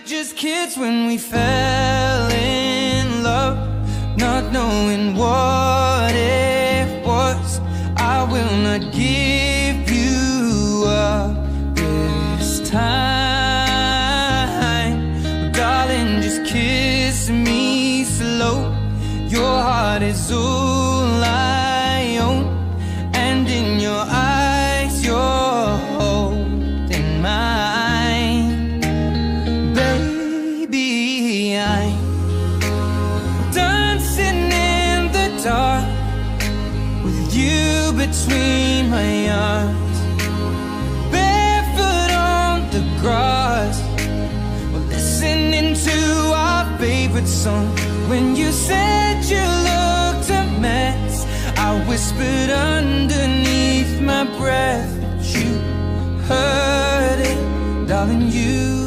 just kids when we fell in love, not knowing what it was. I will not give you up this time. Darling, just kiss me slow. Your heart is all I own, and in your eyes you're holding mine. Baby, I'm dancing in the dark with you between my arms, barefoot on the grass, we're listening to our favorite song. When you said you looked a mess, I whispered underneath my breath, but you heard it, darling, you